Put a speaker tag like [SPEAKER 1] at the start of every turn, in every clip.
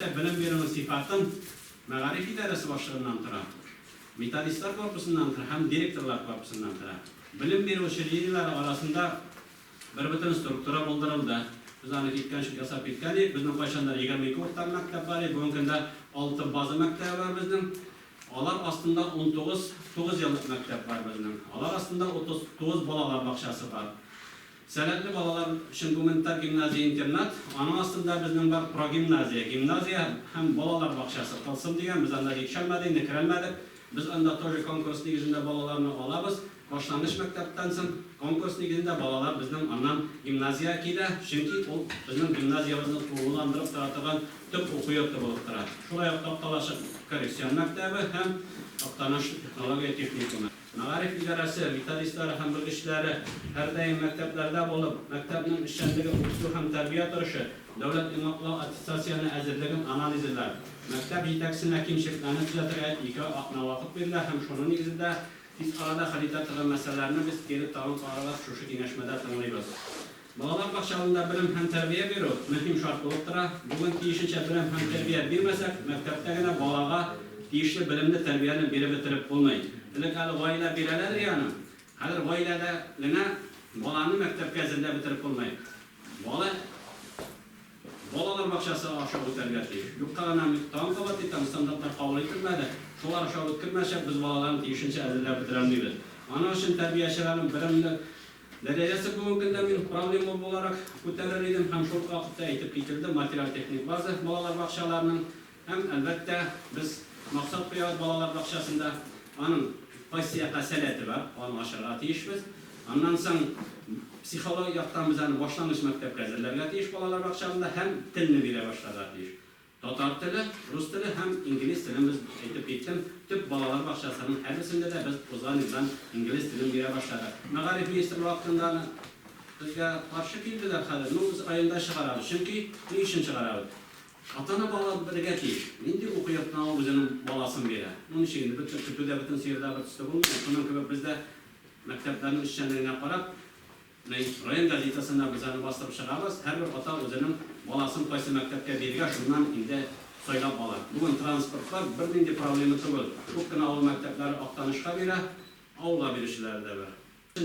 [SPEAKER 1] Bilim verimi sifatın Mağarif İdaresi başlığından tıra, Metodistler korpusundan tıra, hem direktorlar korpusundan tıra. Bilim vericiler arasında bir bütün struktura bulduruldu. Biz anı gitkenşik yasap gitkeni, bizden başında 22 ortam mektep var, bugün de 6 bazı mektep var bizden. Onlar aslında 9 yıllık mektep var bizden. Onlar aslında 39 balalar bakşası var. Senetli balalar için Gümrüter Gimnaziya internat, ana aslında bizim var progimnaziya, hem balalar bakşası kılsın diyen biz anda yetişemedi, nekiremedik. Biz anda toji konkurs negizinde balalarını alabız. Başlangıç mekteptensin konkurs negizinde balalar bizden anan gimnaziya kide, çünkü o bizim gimnaziyamızın tuğulandırıp tarafından tüp okuyup bulup durar. Şuraya toptalaşıp koreksiyon mektebi hem Aktanış Teknolojiya Teknikumi. Mağarif İdaresi, metodistleri hem bilgiçleri her daim mekteplerde bulup, mektebinin işçiliği, usul hem terbiye duruşu, devlet imakla atestasyonu hazırlığın analiziler, mektep yeteksine kimşiklerini düzeltirken iki akna vakit verirler, hem şunun negizinde biz arada halitatığı meselelerini biz geri tağın aralar şuşu ineşmede tanıyırız. Balalar bakşalında bilim hem terbiye veriyor, mühim şart olup dura. Bugün tiyişince bilim hem terbiye bilmesek, mektepte yine balağa tiyişli bilimli terbiyenin biri bitirip bulmayın. Dedik hali vayla bireler yani. Hali vayla da yine balanı mektep gezinde bitirip bulmayın. Balalar bakşası aşağı terbiye değil. Yukarıdan tam kavatı tam standartlar kabul ettirmedi. Şolar aşağı ettirmezse biz balaların tiyişince ezilde bitiremliyiz. Ana için terbiyecilerin birimli derecesi bugünden bir problem olarak ko'tarildim, hem şu vakitte aytib ketildi, material teknik bazı balalar bakşalarının hem elbette biz maksat qo'yamiz balalar bakşasında onun qaysi qasalati var, onu aşağı tiyishmiz. Ondan so'ng psixologik yoqdan bizani boshlang'ich maktabga hazırlarga tiyish balalar bakşasında hem tilni bera boshladi tiyish. Tatar tili, rus tili hem ingliz tilini biz aytib ketdim. Tüp balalar bakşasının her birisinde de biz o'zimizdan ingliz tilini bera boshladik. Mağarif ministri vaqtida bizga qarshi keldilar hali. Biz ayında chiqaramiz. Chunki nima uchun chiqaramiz? Ota-ona bola birga tiyish. Endi o'qiyotgan o'zining bolasini beradi. Uning uchun bitta kutuvda butun serda bir tusta bo'lmaydi. Bundan ko'ra bizda maktablarning ishchanligini qarab, rayon gazetasida bizani bostirib chiqamiz. Har bir ota o'zining bolasini qaysi maktabga bergan, shundan endi so'ylab oladi. Bugun transportlar bir menda problema tug'il. Ko'pgina avul maktablari Oqtanishga beradi, avulga berishlarida bor.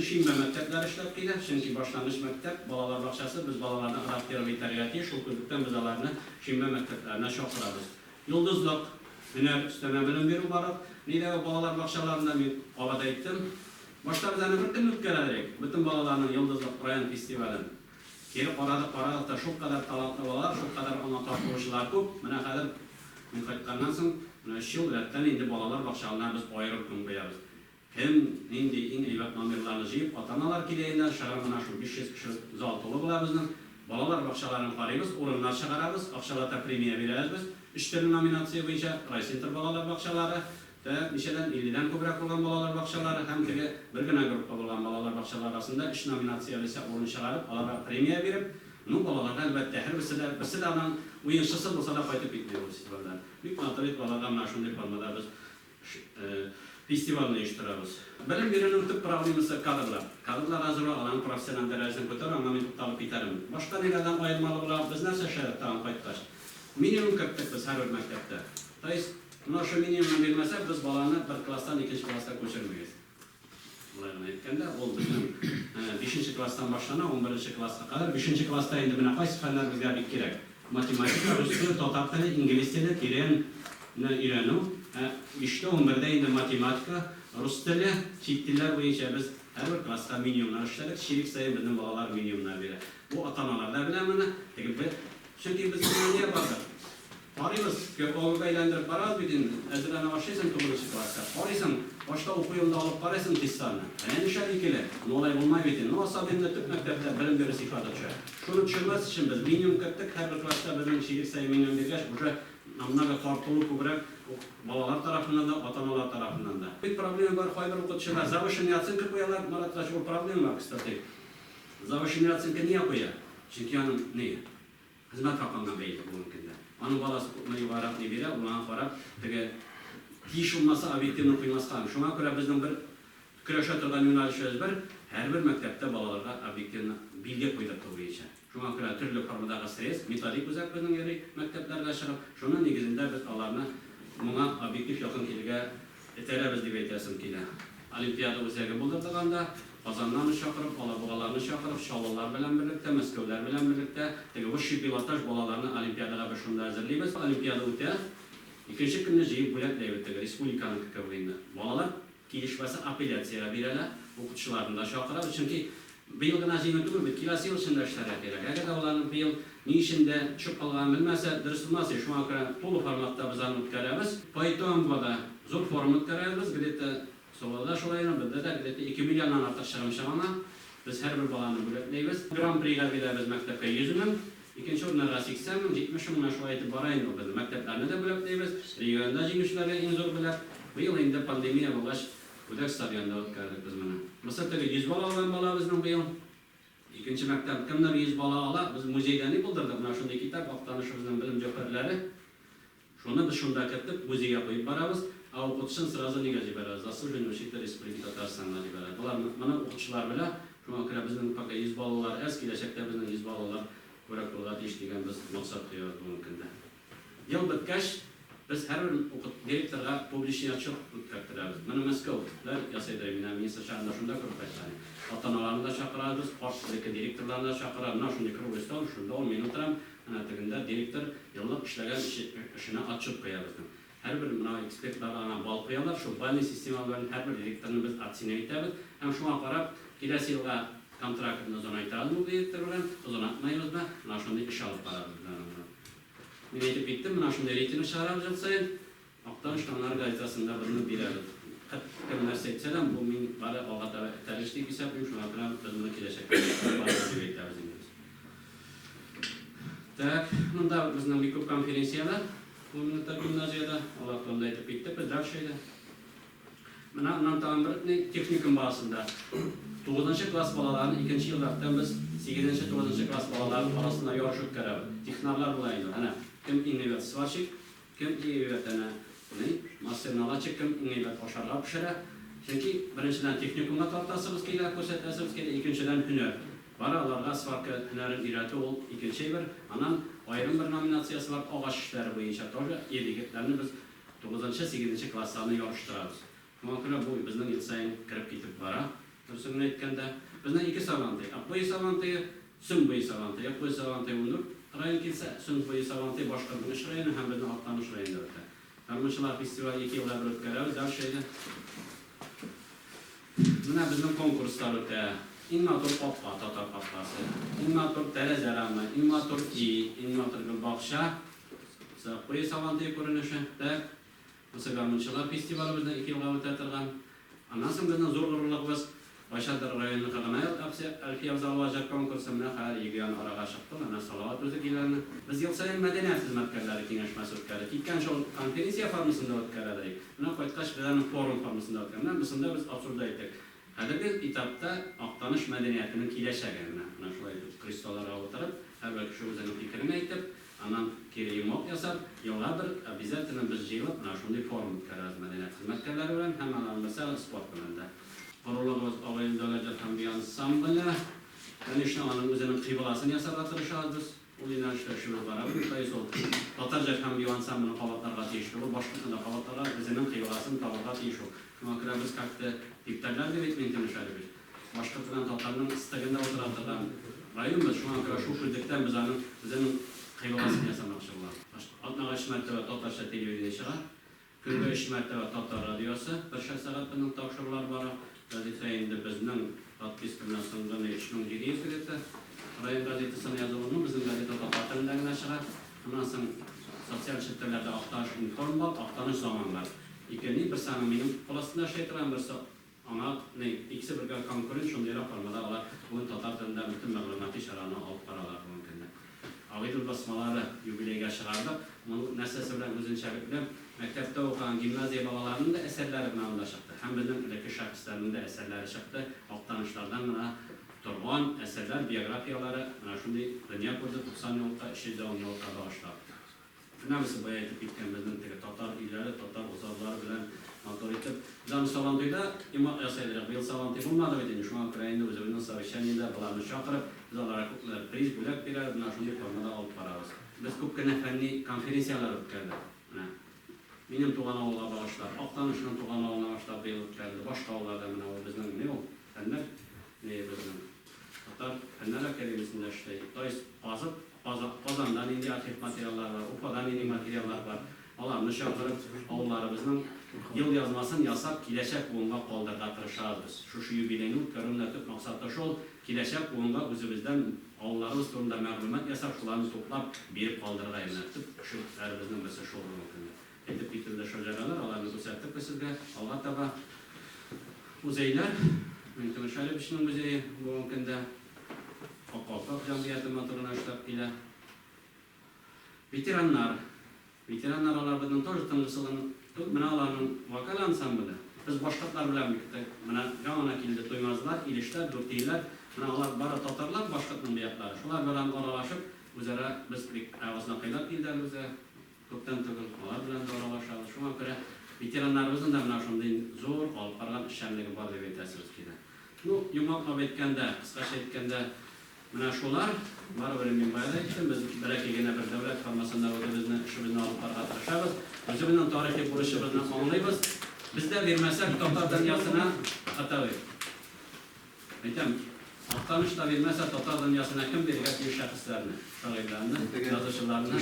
[SPEAKER 1] Shimba maktablar ishlab keladi, chunki boshlang'ich maktab, bolalar bog'chasi, biz bolalarni xarakter va tarbiyati shu kundan biz ularni Shimba maktablarına chaqiramiz. Yulduzliq hunar ustama bilim beruv borib, nega bolalar bog'chalarini men olib aytdim. Boshqa bizani bir kun o'tkazdik. Butun bolalarning Yulduzliq rayon festivalini. Kelib qaradi, shu qadar talantli bolalar, shu qadar ona topuvchilar ko'p. Mana hozir men qaytgandan so'ng mana shu yildan endi bolalar bog'chalarini biz ayirib qo'yamiz. Hem endi eng ayvat nomerlarni yig'ib, ota-onalar kelayendan shahar mana shu 500 kishi zal to'la bo'lamizni. Bolalar bog'chalarini qaraymiz, o'rinlar chiqaramiz, aqshalarda premiya beramiz. 3 ta nominatsiya bo'yicha Raycenter bolalar bog'chalari ve nechadan 50dan ko'proq bo'lgan bolalar bog'chalari ham tege birgina guruhda bo'lgan bolalar bog'chalari orasida 3 nominatsiya bo'lsa o'rin chiqarib, ularga premiya berib, bu bolalarga albatta har birisidan o'yinchisi bo'lsa da qaytib ketmaydi festivaldan. Büyük matematik bolalar mana shunday formada biz festivalni uyushtiramiz. Bilim berining tub problemasi kadrlar. Kadrlar hozir alan professional darajani ko'tarib, men to'xtalib ketaman. Boshqa negadan ayirmaliklar biz narsa sharoitdan qaytdik. Minimum katta biz har bir maktabda. To'ys, mana shu minimum bilmasa biz bolani bir klassdan ikkinchi klassga ko'chirmaymiz. Ularni aytganda, u bizning 5-klassdan boshlanib 11-klassga qadar 5-klassda endi mana qaysi fanlar bizga kerak? Matematika, rus tili, tatar tili, ingliz tili, terenni o'rganuv. 11da endi matematika, rus tili, chet tillar bo'yicha biz har bir klassda minimumlar ishladik. Sherik sayin bizning bolalar minimumlar beradi. Bu ota-onalarda bilan mana chunki biz nimaga bordik? Qaraymiz, ko'p o'g'ilga aylantirib boramiz, bugun azrana boshlaysan 9-klassda. Qaraysan, boshqa o'quv yo'lida olib qaraysan testlarni. Endi shunday keladi. Nolay bo'lmaydi endi. Nosabinda tub maktabda bilim berish sifati tushadi. Shuni tushunmas uchun biz minimum katta har bir klassda bizning sherik sayin minimum bergash, o'sha namnaga tortuluv ko'proq bolalar tarafidan da, ota-onalar tarafidan da. Bir problem var, qaybir o'quvchilar zavishni yatsinki qo'yalar, mana shu problem var, kstati. Zavishni yatsinki niye qo'yadi? Chunki uning ne? Xizmat raqamdan belli mumkinda. Onun balası ibarat ne biri, ona qarab, tege tiyish olmasa obyektivni qo'ymasdan. Shunga ko'ra bizning bir kurasha turgan yo'nalishimiz bir, har bir maktabda bolalarga obyektivni bilgi qo'ydirib bo'yicha. Şuna göre türlü formada stres, metodik uzaklarının yeri mekteplerge çıkıp, şunun negizinde biz alarını buna objektif yakın kilge eteremiz diye etesem kile. Olimpiyada uzayga buldurduğunda Kazanlarını şakırıp, alabuğalarını şakırıp, şalalar bilen birlikte, Meskövler bilen birlikte, bu şipilataj bolalarını olimpiyadaga bir şunda hazırlayız. Olimpiyada öte, ikinci günde jeyip bulat devletleri, Respublikanın kıkıvlayında. Bolalar gelişmesi apelyatsiyaya birele, okutçularını da şakırır. Çünkü bir yılgına jeyip ötümür, bir kilası yıl içinde işler yapıyorlar. Eğer de olanın bir yıl ne işinde çık kalgan bilmezse, dırısılmazsa şu an kadar tolu formatta biz anı ötkeremiz. Payton bu da zor formu ötkeremiz, gidip Soğuda şolayın bizde de 2 milyondan artıq çıkmışamana biz her bir balаны bölekleybiz. Grand Prix'ga gideriz mektepke 100 min, ikinci orunlarga 80 min, 70 min şu ayetip barayın biz mekteplerini de bölekleybiz. Regionda jengişlerge en zor bilek. Bu yıl indi pandemiya bolğaç Budak stadionda ötkerdik biz bunu. Mısır'daki 100 bala alan bala bizning bu yıl. İkinci mektep kimler 100 bala ala biz muzeyden buldurdik. Mana şunday kitap aqtanışımızdan bilim jo'xarlari. Şunu biz şunda ketip muzeyga qo'yib baramiz. O'qitishni sразу nega jiberamiz? Asıl Universitet Respublika Tatarstan'dan jiberamiz. Bular mana o'qituvchilar bilan shunga ko'ra bizning faqat 100 bolalar, az kelajakda bizning 100 bolalar ko'rak bo'ladi degan biz maqsad qo'yamiz bu kunda. Yil bitgach biz har bir direktorga publishniyachilik o'tkaztiramiz. Mana Moskvalar yasaydi, men ministr shahar shunda ko'rib aytdim. Ota-onalarni da chaqiramiz, qo'shnilik direktorlarni da chaqiramiz. Mana shunday qilib o'stam, shunda 10 minut o'tiram. Ana tagында direktor yillik ishlagan ishini ochib qo'yamiz. Her bir ekspertlarına bal koyarlar, şu balli sistemaların her bir direktörünü biz atsine etmemiz. Hem şuna qarab, kelesi yılga kontraktını zona aytamiz bu direktörler, o zaman atmayız da, mana şunday iş alıp baramiz. Men aytib ketdim, mana shunday reytingni chiqaramiz yil sayin. Aqtanish Tomlari gazetasida bizni beramiz. Kim narsa aytsa ham bu men bari og'ata tarishlik hisoblayman, shuna bilan bizni kelajakda aytamiz. Tak, bunda bizning bir ko'p konferensiyalar Bunun gimnaziyada Allah'tan aytib ketdi, biz Ravshayda. Mana bundan bir texnikum bahsında 9. klass bolalarını 2. yıllardan biz 8. 9. klass bolalarının arasında yarış ötkərəbik. Texnarlar bulaydı. Ana kim innovatsiya svarçık, kim innovatsiyana masternalaşık, kim innovatsiya aşarlar pişirə. Çünki birinciden texnikumda tartasımız kelir, ko'rsatmasimiz kelir, ikinciden hüner. Baralarga svarka hünerin irati ol, ikinci bir. Anan ayrım bir nominatsiyası var, ağaç işleri boyunca to'g'ri etiketlerini biz 9-8 klasslarni yarıştıramiz. Shunga ko'ra bu bizning yil sayin kirib ketib bora. Tursunni aytganda bizning ikki savanti, Appoy savanti, Sunboy savanti, Appoy savanti undir. Rayon kelsa Sunboy savanti boshqa bir ish rayoni ham bizning Aqtanish rayonida o'tadi. Tarmoqchilar festivali 2 yilga bir o'tkazamiz, Ravshayda. Mana bizning konkurslar o'tadi. İnnovator Poppa, Tatar Poppasi, innovator Terezerama, innovator innovator Gülbakşa, Koyu Savantiye ko'rinishi, Musagarmunchilar festivalimizdan 2 yilga o'tkazilgan. Anasın bizning zo'rg'urligimiz Başadır rayonini qilganayot, Alfiya Zalvajak konkursini har yegan araga chiqdi, ana salovat o'zigilarni. Biz yil sayin madaniyat xizmatkorlari kengashmasi o'tkazdik. Ikkinchi shu konferensiya formasida o'tkazdik. Buni qo'ytqash bilan forum formasida o'tkazdik. Bizda biz absurda aytdik. Hədəqi etapda Aqtanish madaniyatının keləcəyini, ana şulay kristallara o'tirib, har bir kishi o'zining fikrini aytib, anan kerak yasab, yillardir обязательно biz yig'ilib, ana shunday forum o'tkazamiz madaniyat xizmatkorlari bilan, hammalar masalan sport bilan. Qoraloq Avayil Davlat Hambiy ansambli, конечно, aning o'zining qiblasini yasab o'tirishamiz. Ular ishlashimiz barabir, qo'yib, Tatarja Hambiy ansamblini qavatlarga tegishli, boshqa qavatlarga o'zining qiblasini qavatlarga tegishli. Shunga ko'ra biz katta diktatlar deb aytmaymiz. Boshqa bilan Tatarning istaganda o'tiradigan rayonimiz shunga ko'ra shu hududdan bizning qiblasini yasamoqchi bo'lamiz. 60 marta Tatarcha televideniyasiga, kunda 3 marta Tatar radiosi, bir soat bilan topshiriqlar bor. Gazetayında bizning podpiska bilan sondan 3700 gazetasi. Rayon gazetasini yozilgan, bizning gazeta Tatar tilida nashra. Bundan so'ng sotsial chetlarda Aqtanish inform bor, Aqtanish zamonlar. İkinci bir sene benim falasında şeytan varsa ama ne ikisi bir konkurent şunları yaparlar ama bunun Tatar dilinde bütün malumatı şarana alıp paralar mümkün. Ağaydıl basmaları jubileye çıkardı. Bunu nesnesi bilen uzun çevikle mektepte okuyan gimnaziya balalarının da eserleri buna çıktı. Hem bizim ülke şahıslarının da eserleri çıktı. Aqtanışlardan buna turgan eserler, biyografiyaları, şimdi dünya kurdu 90 yılda, 10 yılda başladı. Namisi boya aytib ketganimizdan Tatar illəri, Tatar ozarları bilan motor etib. Bizani Salantoyda imo yasaydilar. Bu yıl Salantoy bulmadı edin. Şu an Ukraynada o'zining совещаниеda bularni chaqirib, biz ularga priz bo'lak berib, mana shunday formada olib boramiz. Biz ko'pgina fanniy konferensiyalar o'tkazdik. Mana mening tug'an o'g'illar boshlab, Oqtanishning tug'an o'g'illar boshlab bu yil o'tkazdi. Boshqa o'g'illarda mana bizning nima yo'q? Fanlar bizning Tatar Fanlar Akademiyasida ishlaydi. To'ys hozir Qozondan indi arxiv materiallar var, Ufadan indi materiallar var. Ularni chaqirib, o'g'illarimizni yıl yazmasını yasab, kileşek buğunga qoldirga tirishamiz. Şu yubileyni o'tkazib maqsadda şol, kileşek buğunga o'zimizdan o'g'illarimiz turunda ma'lumot yasab, shularni to'plab berib qoldiraymiz deb shu bizning mesela şol mumkin. Etib bitildi shojaralar, ularni ko'rsatib sizga. Albatta muzeylar, Münkenşehir Bishning muzeyi bu kunda Oqoqoq jamiyati motorini ishlab ila veteranlar ular bilan to'g'ri tanishilgan mana ularning vakalansam bile. Biz boshqatlar bilan birlikda mana yana keldi to'ymazlar, ilishlar, do'rtiylar, mana ular bara tatarlar boshqatning buyoqlari. Shular bilan aralashib, o'zaro biz ovozdan qaylab keldilar o'zi ko'pdan tugul ular bilan aralashamiz. Shunga ko'ra veteranlarimizning ham mana shunday zo'r olib qaralgan ishchanligi bor deb aytasiz kerak. Bu yumaloq aytganda, qisqacha aytganda mana shular baribir men bayda aytdim, biz barakagina bir davlat formasida o'zimizni ishimizni olib borishga tirishamiz. O'zimizning tarixiy bo'lishimizni anglaymiz. Bizda bermasak Tatar dunyosini ataylik. Aytam, Oqtanishda bermasa Tatar dunyosini kim bergan shaxslarni, shoirlarni, yozuvchilarni